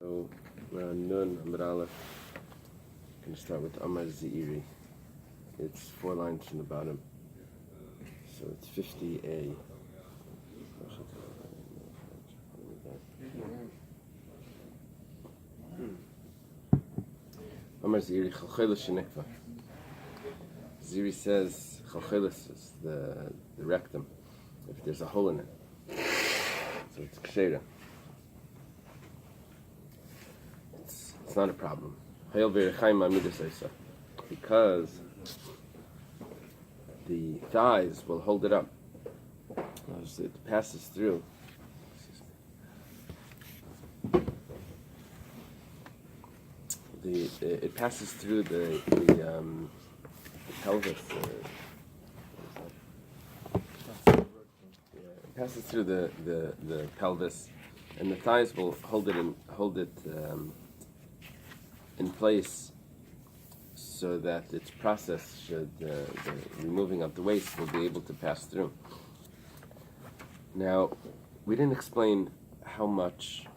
So we're on Nun, Amid Aleph. I'm going to start with Amar Ze'iri. It's 4 lines from the bottom. So it's 50a. Amar Ze'iri, Chalchelis Shenikva. Ze'iri says Chalchelis is the rectum, if there's a hole in it. So it's Ksheira. It's not a problem. Because the thighs will hold it up as it passes through. It passes through the pelvis. It passes through the pelvis, and the thighs will hold it in place, so that its process, should the removing of the waste, will be able to pass through. Now, we didn't explain how much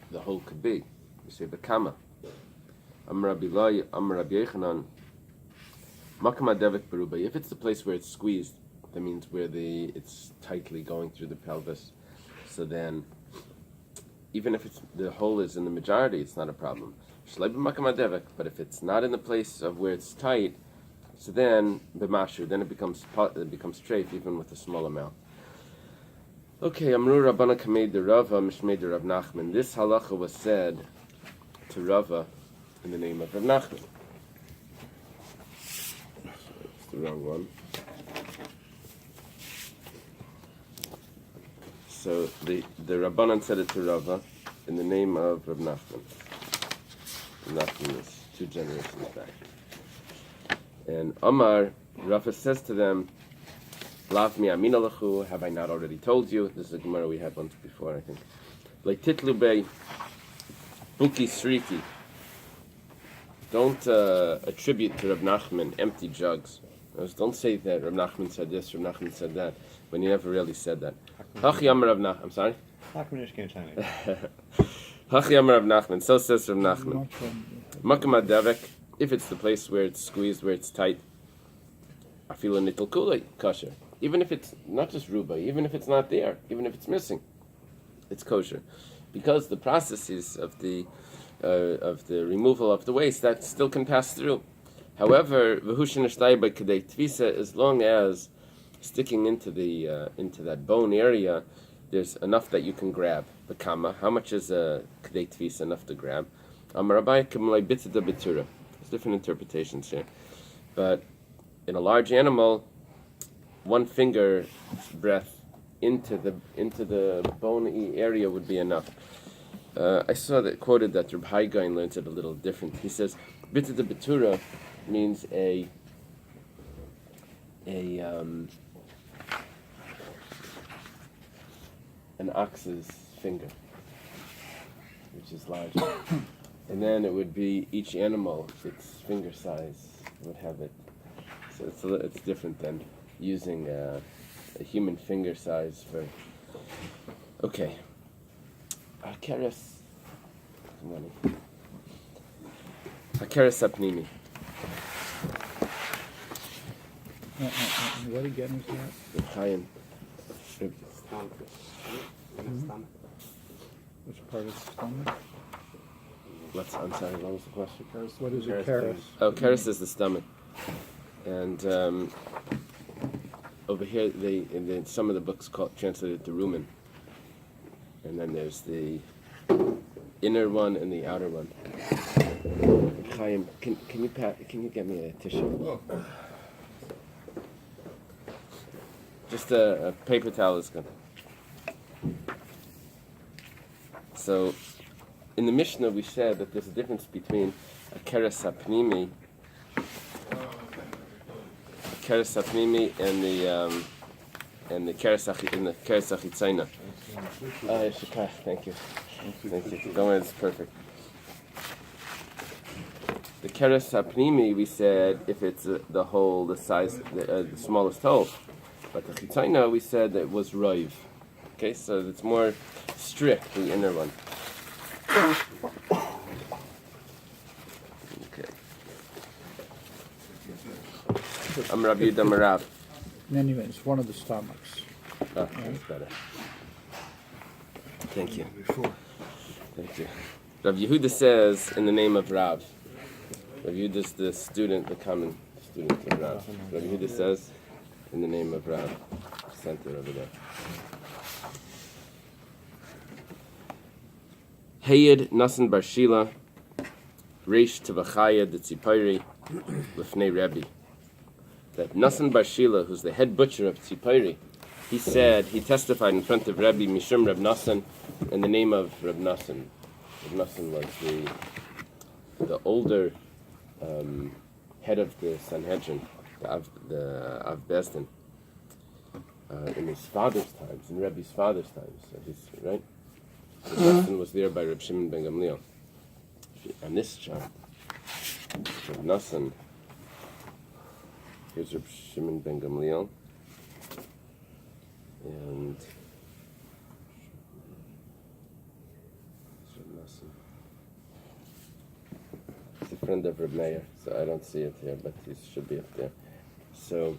the hole could be. We say Bekama. Amar Rabbi Yochanan. Makam Adevik Beruba. If it's the place where it's squeezed, that means where it's tightly going through the pelvis. So then, even if the hole is in the majority, it's not a problem. But if it's not in the place of where it's tight, so then it becomes treif even with a small amount. Okay, Amru Rabbana Kamei de Rava Mishmei de Rav Nachman. This halacha was said to Rava in the name of Rav Nachman. It's the wrong one. So the Rabbanan said it to Rava in the name of Rav Nachman. Nachman is 2 generations back. And Omar, Rafa says to them, Lav mi amina lachu, have I not already told you? This is a Gemara we had once before, I think. Like titlu bei buki sriki. Don't attribute to Rav Nachman empty jugs. Don't say that Rav Nachman said this, Rav Nachman said that, when he never really said that. Hachi Amar Rav Nachman, I'm sorry? Hachi Amar Rav Nachman, so says Rav Nachman. Makam Adevek, if it's the place where it's squeezed, where it's tight, Afilu Nitel Kulei, kosher. Even if it's not just ruba, even if it's not there, even if it's missing, it's kosher. Because the processes of the removal of the waste, that still can pass through. However, as long as sticking into that bone area, there's enough that you can grab. Bekama, how much is a kedei tvisa enough to grab? Rabbi There's different interpretations here, but in a large animal, 1 finger breath into the bony area would be enough. I saw that quoted that Rabbi learns it a little different. He says bit of the betura means an ox's finger, which is large. And then it would be each animal, its finger size would have it. So it's different than using a human finger size for. Okay. Hakeres apnimi. What again was that? The Chaim. Which part of the stomach? I'm sorry, what was the question? What is a keres? Oh, keres is the stomach. And over here, some of the books translated to rumen. And then there's the inner one and the outer one. Chaim, can you get me a tissue? Oh. Just a paper towel is good. So, in the Mishnah, we said that there's a difference between a keres apnimi and the keres achitzaina. Thank you. Don't worry, it's perfect. The keres apnimi, we said, if it's the hole, the size, the smallest hole. But the chitzaina, we said that it was roiv. Okay, so it's more strict, the inner one. Okay. I'm Rabbi Damarav. Anyway, it's one of the stomachs. Oh, that's better. Thank you. Thank you. Rav Yehuda says in the name of Rav. Rav Yehuda is the student, the common student of Rav. Rav Yehuda says in the name of Rav. Center over there. Hayed Nasan Bar Shila Reish Tevachaya de Tzipayri Lefnei Rabbi. That Nasan Bar Shila, who's the head butcher of Tzipayri, he testified in front of Rabbi Mishum Reb Nasan in the name of Reb Nasan. Reb Nasan was the older head of the Sanhedrin, the Av Bezdin, in his father's times, in Rebbe's father's times, right? Reb Nasan was there by Reb Shimon ben Gamliel. And this chart, Reb Nasan, here's Reb Shimon ben Gamliel, and he's a friend of Reb Meir, so I don't see it here, but he should be up there. So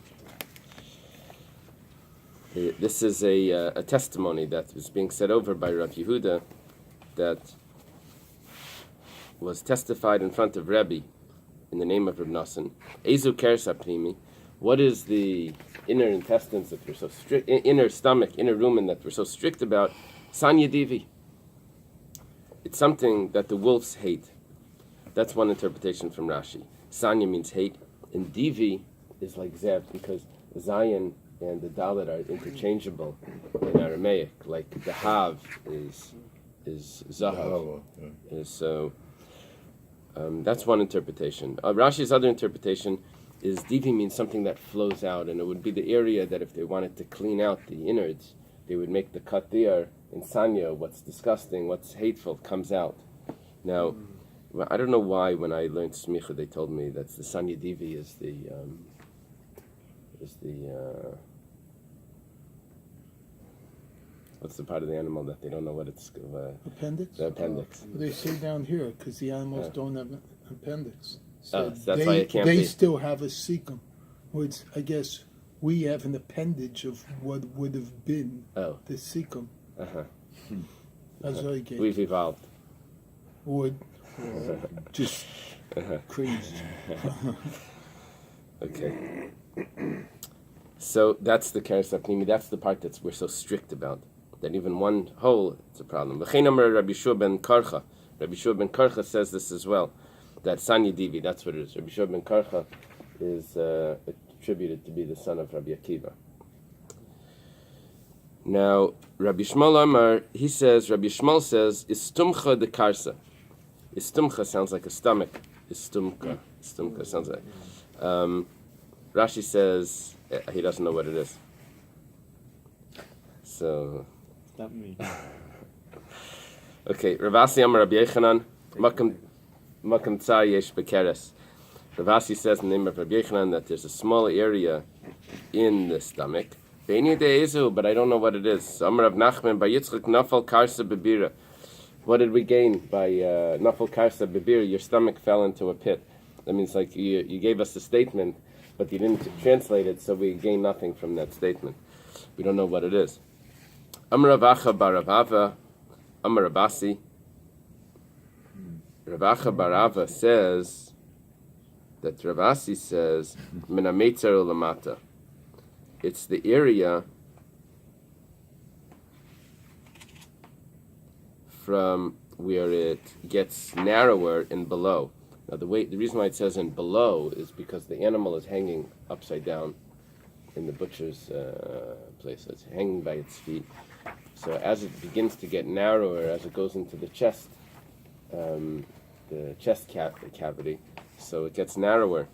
this is a testimony that was being said over by Rav Yehuda that was testified in front of Rabbi in the name of Reb Nasan. Ezu Keres Apnimi. What is the inner intestines that we're so strict, inner stomach, inner rumen that we're so strict about? Sanya Divi. It's something that the wolves hate. That's one interpretation from Rashi. Sanya means hate, and Divi is like Zev, because Zion and the Dalet are interchangeable in Aramaic. Like the Hav is Zahav. So that's one interpretation. Rashi's other interpretation is Divi means something that flows out, and it would be the area that if they wanted to clean out the innards, they would make the cut there. In Sanya, what's disgusting, what's hateful comes out. Now, I don't know why when I learned Smicha they told me that the Sanya Divi is the what's the part of the animal that they don't know what it's appendix? The appendix. They say down here because the animals don't have an appendix. So that's why it can't be. They still have a cecum, which I guess we have an appendage of what would have been the cecum. That's what I get. We've evolved. Would just crazy. Okay. So that's the Keres Apnimi. That's the part that we're so strict about. That even one hole, it's a problem. V'chein amar Rabbi Shua ben Karcha. Rabbi Shua ben Karcha says this as well. That Sanya Divi, that's what it is. Rabbi Shua ben Karcha is attributed to be the son of Rabbi Akiva. Now, Rabbi Shmuel Amar, he says, Rabbi Shmuel says, Istumcha de Karsa. Istumcha sounds like a stomach. Istumka sounds like. Rashi says he doesn't know what it is. So. Not me. Okay, Ravasi Amar Rabbi Yechanan, Makam Tsar Yesh Bekeres. Ravasi says in the name of Rabbi Yechanan that there's a small area in the stomach. Beini de'ezu, but I don't know what it is. Amar Rav Nachman by Yitzchak Nafal Karsa Bebira. What did we gain by Nafal Karsa Bebira? Your stomach fell into a pit. That means like you gave us a statement, but you didn't translate it, so we gain nothing from that statement. We don't know what it is. Amar Ravacha bar Ravava, Amar Rabasi. Ravacha bar Rava says that Ravasi says Menametzer Lamata. It's the area from where it gets narrower and below. Now the reason why it says in below is because the animal is hanging upside down in the butcher's place. So it's hanging by its feet. So as it begins to get narrower, as it goes into the chest, cavity, so it gets narrower,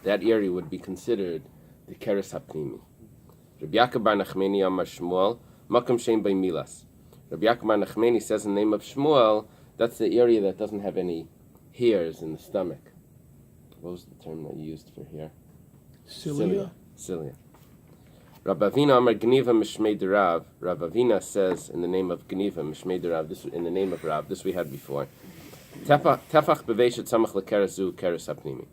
that area would be considered the Keres Hapnimi. Rabbi Yaakov bar Nachmani Amar Shmuel, Makam Shem by Milas. Rabbi Yaakov bar Nachmani says in the name of Shmuel, that's the area that doesn't have any hairs in the stomach. What was the term that you used for hair? Cilia? Cilia. Rabbi Avina Amar Gniva Mishmei Rav. Rabbi Avina says in the name of Gniva Mishmei Rav. This in the name of Rav. This we had before. Tefach beveshet samach lekerazu keres hapnimi.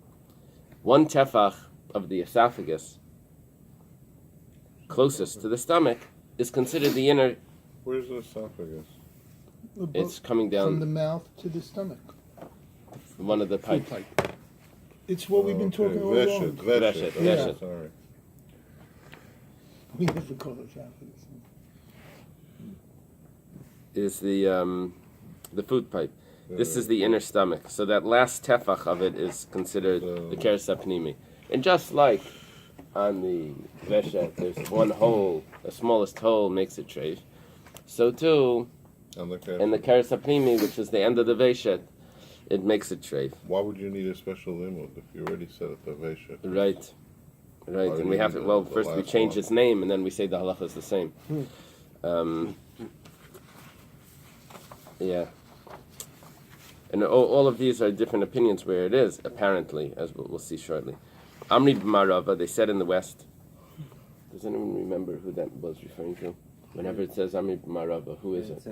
One tefach of the esophagus closest to the stomach is considered the inner. Where's the esophagus? It's coming down from the mouth to the stomach. One of the pipes. Pipe. It's what we've been talking all along. Veshet. Yeah. Sorry. We never call it esophagus. Is the food pipe. This is the inner stomach. So that last tefach of it is considered the keres hapnimi. And just like on the veshet, there's one hole, the smallest hole makes it treif. So too, in the keres hapnimi, which is the end of the veshet, it makes it treif. Why would you need a special limud if you already said it the veshet? Right. And we have to, first we change its name, and then we say the halacha is the same. Yeah. And all of these are different opinions where it is, apparently, as we'll see shortly. Amri b'marava, they said in the West. Does anyone remember who that was referring to? Whenever it says Amri b'marava, who is it?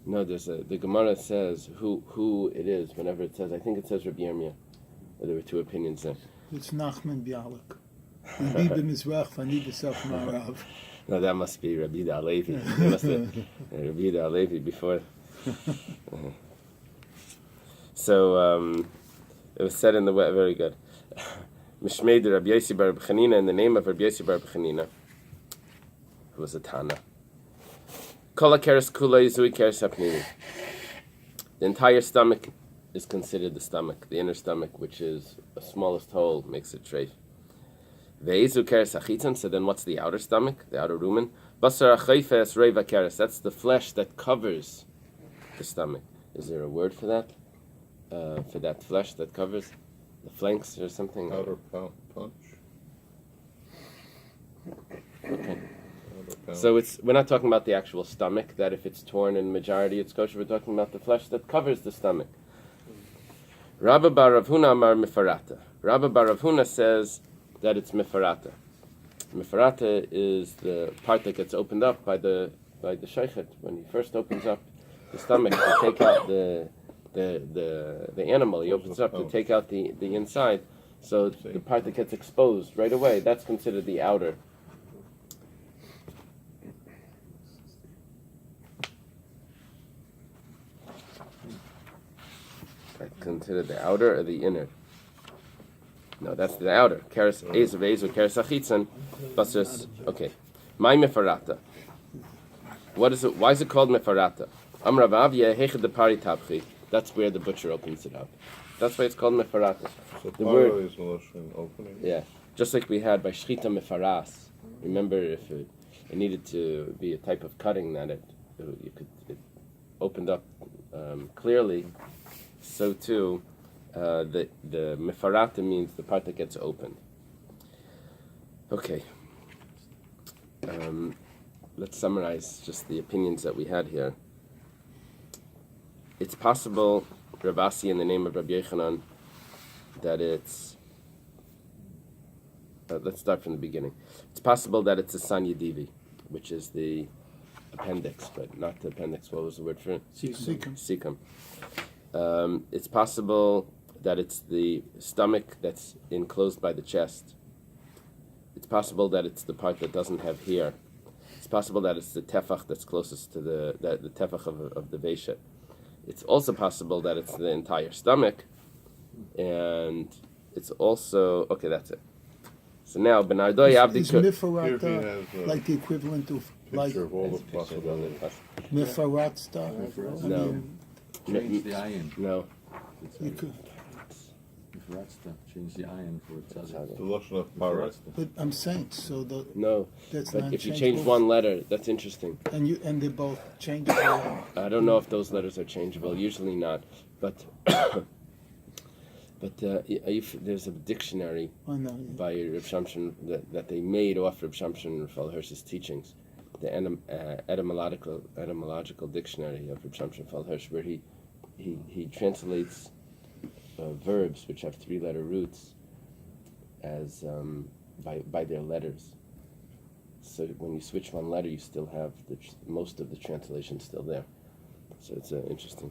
No, the Gemara says who it is. Whenever it says, I think it says Rabbi Yirmiyah. There were two opinions there. It's Nachman Bialik. Rabbi b'mizrach, v'ani b'saf ma'arav. No, that must be Rabbi Alevi. Rabbi Alevi before. So it was said in the way, very good. Mishmei Rabbi Yosi bar Chanina, in the name of Rabbi Yosi bar Chanina, who was a Tana. Kol hakeres kulei zui keres hapnimi. The entire stomach is considered the stomach, the inner stomach, which is the smallest hole, makes it treif. Ve'ezu keres hachitzon, so then what's the outer stomach, the outer rumen? Basar hachayfes reiva keres, that's the flesh that covers the stomach. Is there a word for that? For that flesh that covers the flanks or something? Outer punch. Okay. So we're not talking about the actual stomach, that if it's torn in majority it's kosher. We're talking about the flesh that covers the stomach. Rabbi bar Rav Huna amar mifarata. Rabbi bar Rav Huna says that it's mifarata. Mifarata is the part that gets opened up by the sheichet when he first opens up the stomach to take out the animal. He opens up to take out the inside. So the part that gets exposed right away, that's considered the outer. Considered the outer or the inner? No, that's the outer. Keres ezu ve'ezu keres hachitzon. Basras. Okay. My mefarata. What is it? Why is it called mefarata? Amar Rav Avya hechad de pari tabchi. That's where the butcher opens it up. That's why it's called mefarata. So the word is Lashon opening. Yeah, just like we had by shchita mefaras. Remember, if it needed to be a type of cutting that it opened up clearly. So too, the mefarata means the part that gets opened. Okay. Let's summarize just the opinions that we had here. It's possible, Ravasi in the name of Rabbi Yochanan, that it's... let's start from the beginning. It's possible that it's a Sanya Divi, which is the appendix, but not the appendix. What was the word for it? Cecum. It's possible that it's the stomach that's enclosed by the chest. It's possible that it's the part that doesn't have hair. It's possible that it's the tefach that's closest to the tefach of the veshet. It's also possible that it's the entire stomach, and it's also okay. That's it. So now Benardoy Abdi Is mifarata like the equivalent of like all the possibilities. mifarat stuff? No. Change the iron. No. You could, Change the iron for The Lashon of parat. but I'm saying so No. that's But not if you change changeable. one letter, that's interesting. and they're both changeable. I don't know if those letters are changeable. Usually not. But there's a dictionary Oh no. by Reb Shamshon that they made off Reb Shamshon Raphael Hirsch's teachings, the etymological dictionary of Reb Shamshon Raphael Hirsch, where he translates verbs which have three-letter roots as by their letters. So when you switch one letter, you still have most of the translation still there. So it's interesting.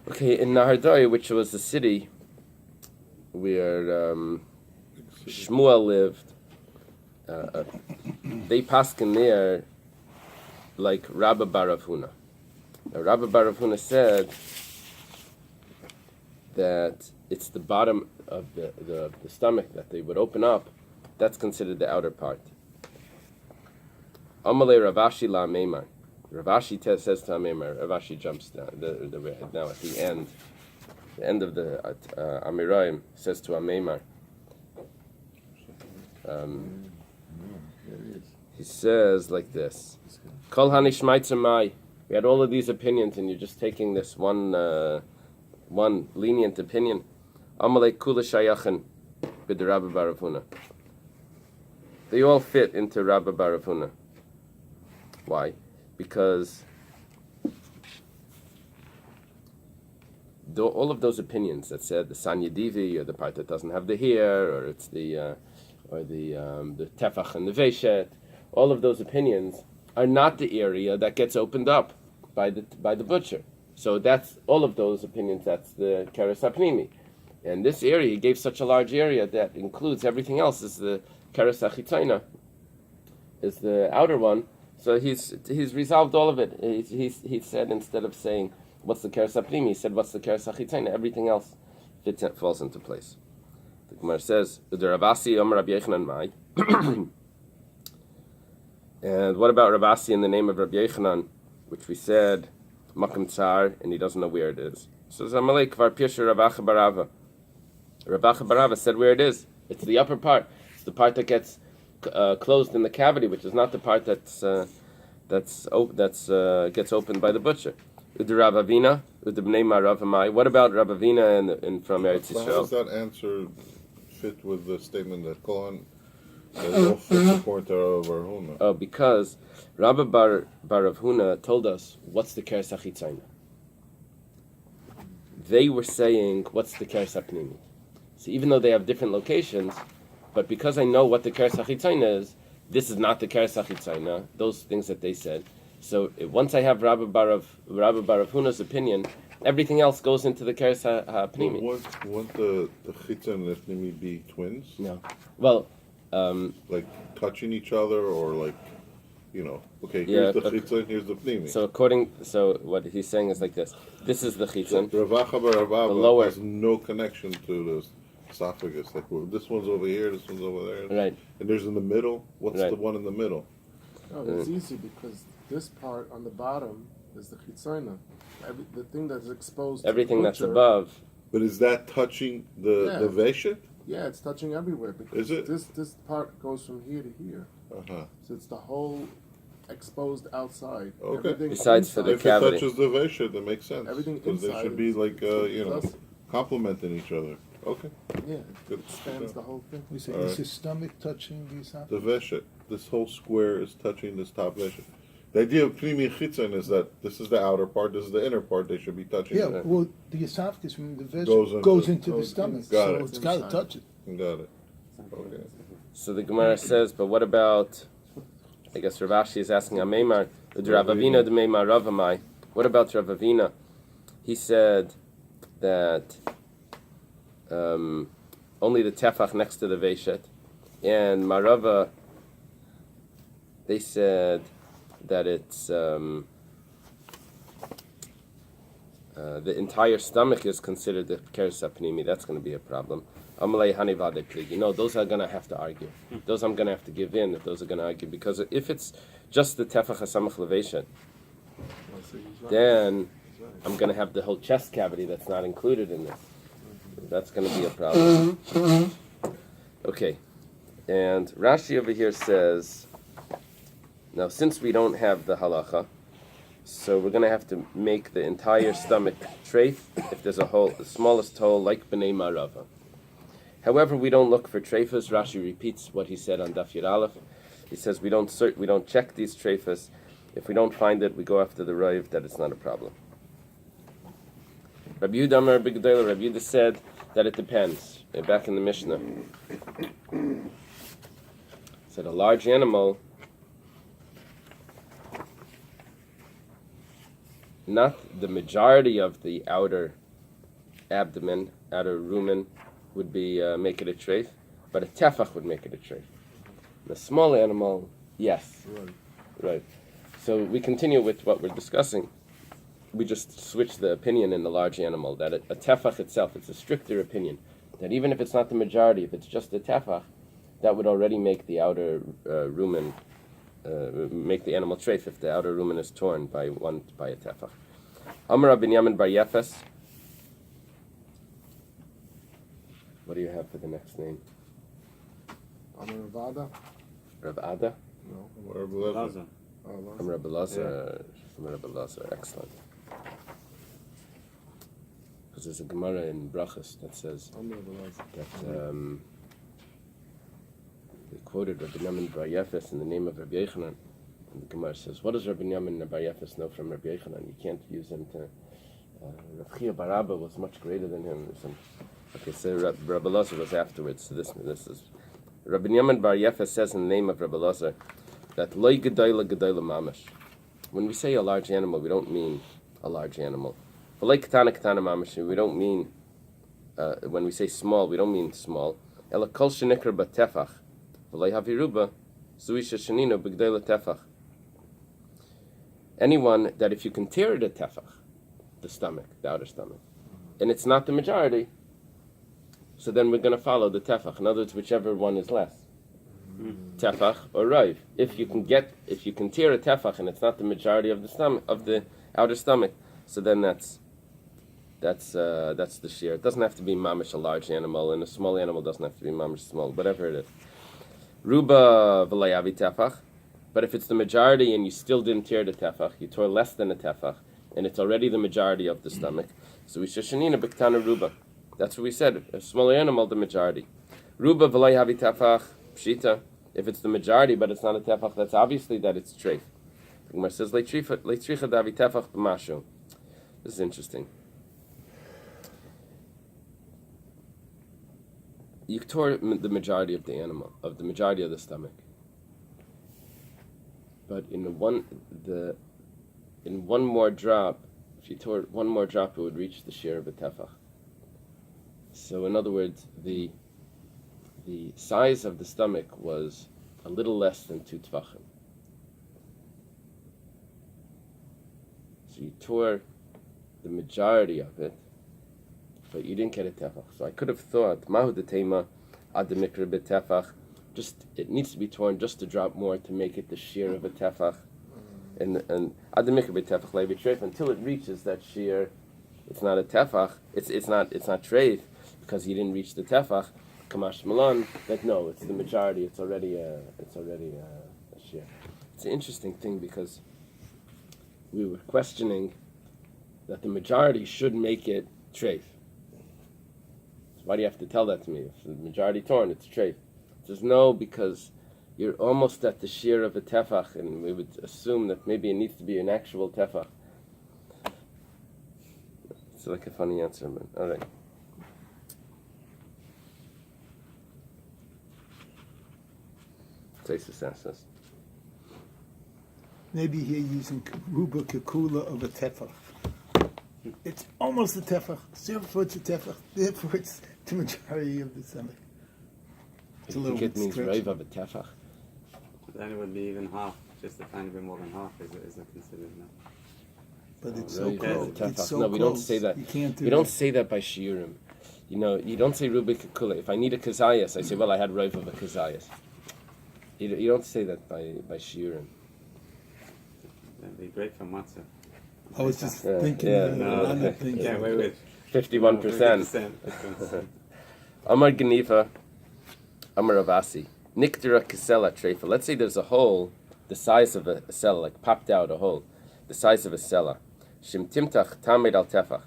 Okay, in Nahardaya, which was the city where Shmuel lived, they paskin there like Rabbi Bar Rav Huna. Now, Rabbi Bar Rav Huna said that it's the bottom of the stomach that they would open up. That's considered the outer part. Amalei Ravashi la Meimar. Ravashi says to Ameimar. Ravashi jumps down. Now at the end of the Amiraim says to Ameimar. He says like this: Kol hanishmaitza mai. We had all of these opinions, and you're just taking this one lenient opinion. Amalei kula shayachin b'd Rabbi Bar Rav Huna. They all fit into Rabbi Bar Rav Huna. Why? Because all of those opinions that said the Sanya Divi, or the part that doesn't have the hair, or it's the Tefach and the Veshet, all of those opinions are not the area that gets opened up by the butcher. So that's all of those opinions. That's the Keres HaPnimi, and this area he gave such a large area that includes everything else. Is the Keres HaChitzayna, is the outer one. So he's resolved all of it. He said, instead of saying what's the Keres HaPnimi, he said what's the Keres HaChitzayna. Everything else falls into place. The Gemara says the Ravasi Omer Rabbi Yochanan Mai. And what about Ravasi in the name of Rabbi Yochanan, which we said Makam Tsar, and he doesn't know where it is. So Zamalek Kvar Pirsha Ravacha Barava. Ravacha Barava said where it is. It's the upper part. It's the part that gets closed in the cavity, which is not the part gets opened by the butcher. Udrabavina, Udabnei Maravamai. What about Rabavina and from Eretz Yisrael? So how does that answer fit with the statement that Kohan all fits according to Rabbi Bar Huna? Oh, because Rabbi Bar Rav Huna told us what's the Keres HaChitzayna. They were saying what's the Keres HaPnimi. So even though they have different locations, but because I know what the Keres HaChitzayna is, this is not the Keres HaChitzayna, those things that they said. So once I have Rabbi Bar Rav Huna's opinion, everything else goes into the Keres HaPnimi. Won't the Chitzon and the Pnimi be twins? No. Well, like touching each other, or like, okay, here's the Chitzon, here's the Pnimi. So what he's saying is like this. This is the Chitzon. So Ravacha Barava the lower has no connection to the esophagus. Like, well, this one's over here, this one's over there. Right. And there's in the middle. What's the one in the middle? Oh, it's easy because this part on the bottom is the chitzayna. The thing that's exposed. Everything to the that's butcher, above. But is that touching the veshet? Yeah, it's touching everywhere because Is it? this part goes from here to here. Uh-huh. So it's the whole exposed outside. Okay. Everything Besides for the If cavity. it touches the veshet, that makes sense. Everything because they inside should be like plus- complementing each other. Okay. Yeah, Good. it spans the whole thing. We say, All is right. his stomach touching the The esophagus? veshet. This whole square is touching this top veshet. The idea of Pnimi Chitzon is that this is the outer part, this is the inner part. They should be touching. Yeah, well, the esophagus from the Goes vessel into- goes into the goes stomach, inside. Got so it. it's got to touch it. Got it. Okay. So the Gemara says, but what about? I guess Ravashi is asking Ameimar. Ravavina d'meimar Ravamai. What about Ravavina? He said that only the tefach next to the veshet, and Marava. They said that it's the entire stomach is considered the Keres HaPnimi. That's going to be a problem. Amalei Hani Vade Pligi. No, those are going to have to argue. Those I'm going to have to give in if those are going to argue. Because if it's just the Tefach HaSamach Leveshet, then I'm going to have the whole chest cavity that's not included in this. That's going to be a problem. Okay. And Rashi over here says, now since we don't have the halacha, so we're going to have to make the entire stomach treif if there's a hole, the smallest hole, like B'nai Marava. However, we don't look for treifas. Rashi repeats what he said on Daf Yud Aleph. He says we don't check these treifas. If we don't find it, we go after the Rav that it's not a problem. Rabbi Yehuda Amar B'Gedolah, Rabbi Yehuda said that it depends. Back in the Mishnah. So the large animal, not the majority of the outer abdomen, outer rumen, would be make it a treif, but a tefach would make it a treif. The small animal, yes. Right. So we continue with what we're discussing. We just switch the opinion in the large animal, that a tefach itself, it's a stricter opinion, that even if it's not the majority, if it's just a tefach, that would already make the outer rumen, make the animal treif if the outer rumen is torn by a tefach. Amar Rabbi Yamin bar Yefes. What do you have for the next name? Amar Ravada? Rav Ada? No. Laza. From Rabbi Lazar. From Rabbi Lazar. Excellent. Because there's a Gemara in Brachas that says Amar Ravada. that they quoted Rabbi Yamin bar Yefes in the name of Rabbi Yochanan. And the Gemara says, what does Rabbi Yamin bar Yefes know from Rabbi Yochanan? You can't use him to... Rav Chia bar Abba was much greater than him. Okay, so Rabbi Lazar was afterwards. So this is... Rabbi Yamin bar Yefes says in the name of Rabbi Lazar that loy gedoyla mamash. When we say a large animal, we don't mean a large animal. Loy ketana mamash, we don't mean, when we say small, we don't mean small. Ela kol shenikra batefach, v'loy haviruba, zuisha shenino b'gedoyla tefach. Anyone that if you can tear it a tefach, the stomach, the outer stomach, and it's not the majority, so then we're going to follow the tefach. In other words, whichever one is less. Tefach or raiv. If you can tear a tefach and it's not the majority of the stomach, of the outer stomach, so then that's the shear. It doesn't have to be mamish a large animal, and a small animal doesn't have to be mamish small, whatever it is. Ruba v'layavi tefach. But if it's the majority and you still didn't tear the tefach, you tore less than a tefach, and it's already the majority of the stomach, so we sheshanina b'ktana ruba. That's what we said. A smaller animal, the majority. Ruba v'lay havi tefach pshita. If it's the majority, but it's not a tefach, that's obviously that it's treif. The Gemara says leitricha davi tefach b'mashu. This is interesting. You tore the majority of the animal, of the majority of the stomach. But in one more drop, if you tore one more drop, it would reach the shear of a tefach. So in other words, the size of the stomach was a little less than 2 tvachim. So you tore the majority of it, but you didn't get a tefach. So I could have thought, mahu detema ad mikra b'tefach, just it needs to be torn just to drop more to make it the shear of a tefach, and ad mikra b'tefach levi treif until it reaches that shear. It's not a tefach. It's not treif. Because you didn't reach the tefach, kamash malan, that no, it's the majority. It's already a shear. It's an interesting thing because we were questioning that the majority should make it treif. So why do you have to tell that to me? If the majority torn, it's treif. It says no, because you're almost at the shear of a tefach, and we would assume that maybe it needs to be an actual tefach. It's like a funny answer, but all right. Maybe here using ruba kekula of a tefach. It's almost a tefach, therefore it's a tefach, therefore it's the majority of the stomach. It's a little bit means stretchy. raiv of a tefach. Then it would be even half, just a tiny bit more than half is it considered now. But it's Raiv so of a close. tefach. It's so No, close. we don't say that. You can't do We don't say that by shiurim. You know, you don't say ruba kekula. If I need a kazayas, I say, well, I had raiv of a kazayas. You don't say that by shiurim. That'd be great for matzah. I was just Yeah, thinking yeah, of no, other okay. things. Yeah, wait, wait. 51%. Amar Geniva, Amar Ravasi, Niktira Kisela Trefa. Let's say there's a hole the size of a cella, like popped out a hole, the size of a cella. Shim Timtach Tamed al Tefach.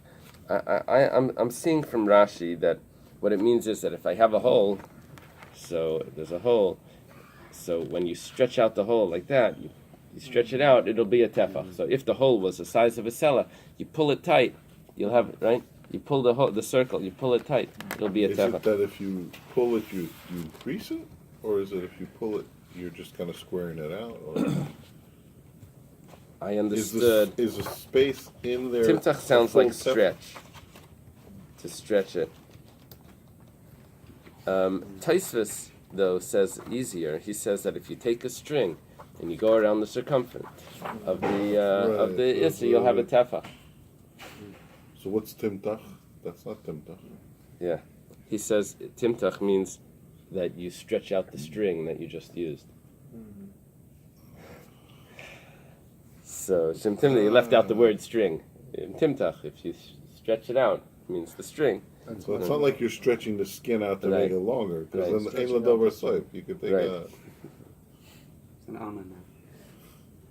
I'm seeing from Rashi that what it means is that if I have a hole, so there's a hole, so when you stretch out the hole like that, you stretch it out, it'll be a tefach. So if the hole was the size of a cella, you pull it tight, you'll have it, right? You pull the circle, you pull it tight, it'll be a Is tefach. it that if you pull it, you increase it? Or is it if you pull it, you're just kind of squaring it out, or I understood. is the space in there? Timtach sounds full like stretch. To stretch it. Taisvis, though, says easier. He says that if you take a string and you go around the circumference of the Issa, you'll have a tefach. So what's timtach? That's not timtach. Yeah. He says timtach means that you stretch out the string that you just used. So Shem Timna, you left out the word string. Timtach, if you stretch it out, means the string. So it's not like you're stretching the skin out to make it longer, because Right. then ain't over soap. You could take Right. a. It's an almond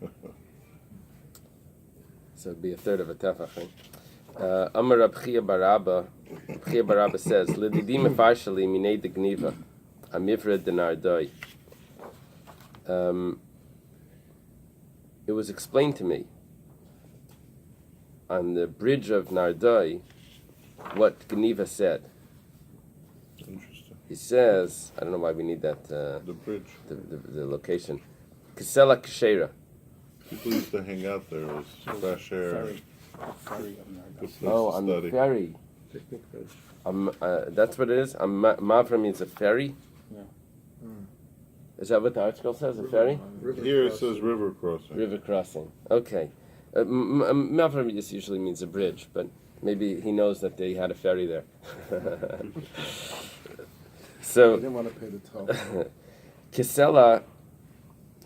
now. So it'd be a third of a tefach, right? Amar Rab Chia Barabba says, L'didi mefarshali minei de gniva, amivra de nardoi. It was explained to me on the bridge of Nardoi what Gniva said. Interesting. He says, I don't know why we need that, The bridge. the location. Kesela Keshera. People used to hang out there. It was fresh air. Ferry on there. Good place Oh, to on study. the ferry. Picnic bed. That's what it is? Mavra means a ferry? Yeah. Is that what the article says, a ferry? Here it says river crossing. River crossing. Okay. Mavra just usually means a bridge, but maybe he knows that they had a ferry there. I So, didn't want to pay the toll. Kesela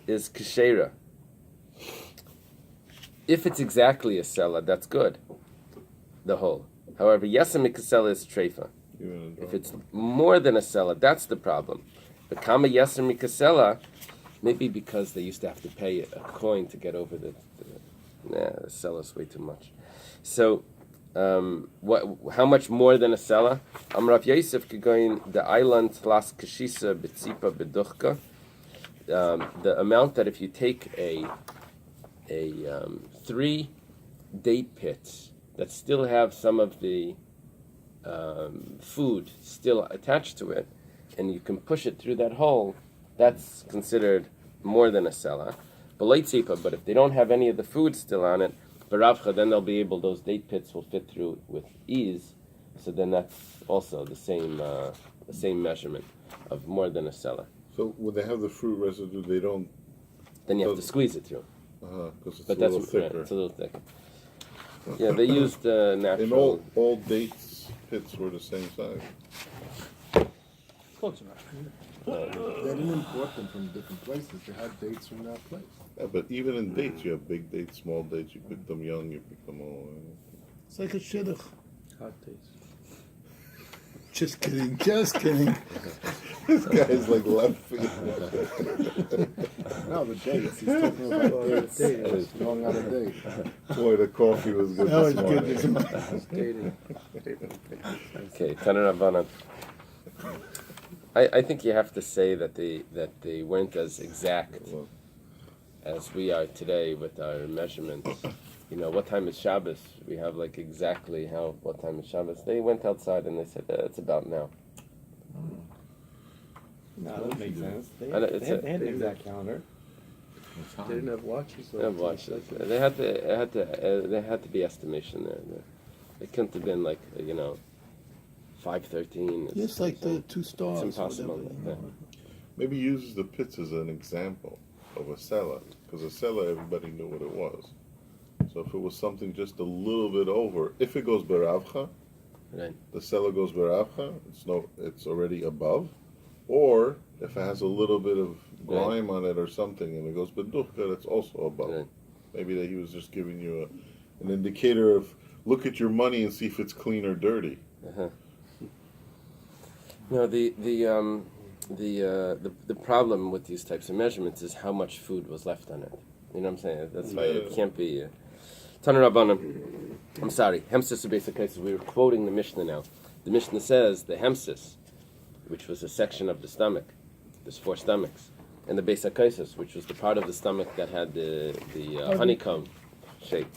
is Keshera. If it's exactly a Sela, that's good. The whole. However, Yesemik Kesela is Treifa. If it's more than a Sela, that's the problem. But Kama Yesemik Kesela, maybe because they used to have to pay a coin to get over the Sela is way too much. So, how much more than a Sela? Amrav Yosef Kegoin, the island Las Kashisa Betzipa Beduchka. The amount that if you take a 3 date pits that still have some of the food still attached to it, and you can push it through that hole, that's considered more than a sela. But if they don't have any of the food still on it, baravcha, then they'll be able, those date pits will fit through with ease. So then that's also the same measurement of more than a sela. So when they have the fruit residue, they don't. Then you have to squeeze it through. Because it's But a that's little thicker. it's a little thicker. Yeah, they used natural. And all dates pits were the same size. Close enough. They didn't import them from different places. They had dates from that place. Yeah, but even in dates, you have big dates, small dates. You pick them young, you pick them old. It's like a shidduch. Hot taste. Just kidding, just kidding. This guy's like laughing. No, the dates. He's talking about dates. Going on a date. Boy, the coffee was good That was this good. morning. Okay, Taner Rabbanan. I think you have to say that they weren't as exact as we are today with our measurements. You know, what time is Shabbos? We have like exactly what time is Shabbos. They went outside and they said, it's about now. No, that makes sense. They I had, don't- they had an exact calendar. They didn't have watches. They have watches. They had to be estimation there. It couldn't have been like 5:13. Just like the 2 stars. It's impossible. whatever. Maybe use the pits as an example of a cellar, because a cellar, everybody knew what it was. So if it was something just a little bit over, if it goes beravcha, Right. the cellar goes beravcha, it's already above. Or if it has a little bit of grime on it or something, and it goes beduchka, it's also above. Right. Maybe that he was just giving you an indicator of look at your money and see if it's clean or dirty. No, the problem with these types of measurements is how much food was left on it. You know what I'm saying? That's why it can't be. Taner Rabbanan. I'm sorry. Hemsis are basic cases. We were quoting the Mishnah now. The Mishnah says the Hemsis, which was a section of the stomach, there's 4 stomachs, and the Bais HaKaisis, which was the part of the stomach that had the honeycomb shape.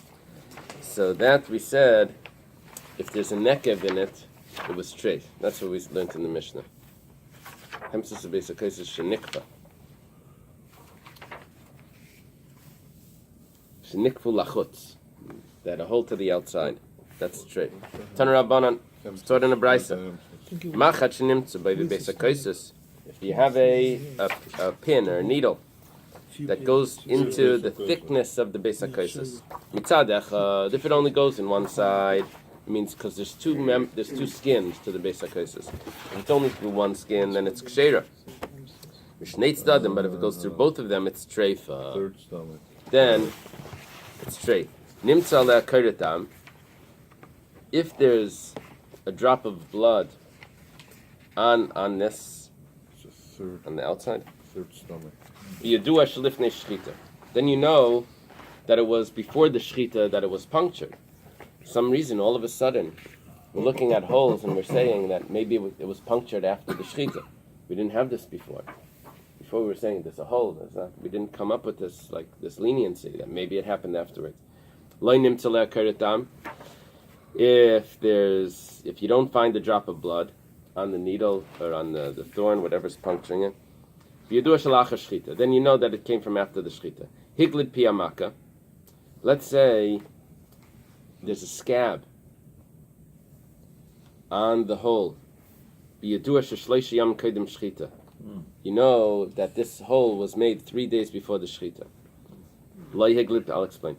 So that we said, if there's a nekev in it, it was straight. That's what we learned in the Mishnah. Hemsis Bais HaKaisis shenikva. Shenikfu lachutz, that a hole to the outside. That's straight. Tanarabanan, stored in a brisa. Machat shenimtzu by the Bais HaKosos. If you have a pin or a needle that goes into the thickness of the Bais HaKosos, mitzad echad, if it only goes in one side, it means because there's two skins to the Bais HaKosos. If it's only through one skin, then it's ksheira. But if it goes through both of them, it's treifa. Third stomach. Then it's straight. Nimtza le'akaritam. If there's a drop of blood on this, It's a third, on the outside, third stomach. Yadua shlifnei shchita, then you know that it was before the shchita that it was punctured. For some reason, all of a sudden, we're looking at holes and we're saying that maybe it was punctured after the shchita. We didn't have this before. Before we were saying there's a hole. We didn't come up with this leniency that maybe it happened afterwards. Lo nimtza le'akaritam. If you don't find a drop of blood on the needle or on the thorn, whatever's puncturing it, then you know that it came from after the shchita. Higlid piyamaka. Let's say there's a scab on the hole. You know that this hole was made 3 days before the shchita. I'll explain.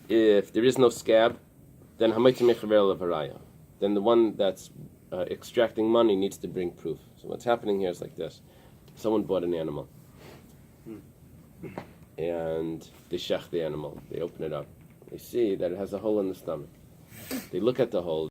If there is no scab, then the one that's extracting money needs to bring proof. So what's happening here is like this. Someone bought an animal. And they shech the animal. They open it up. They see that it has a hole in the stomach. They look at the hole.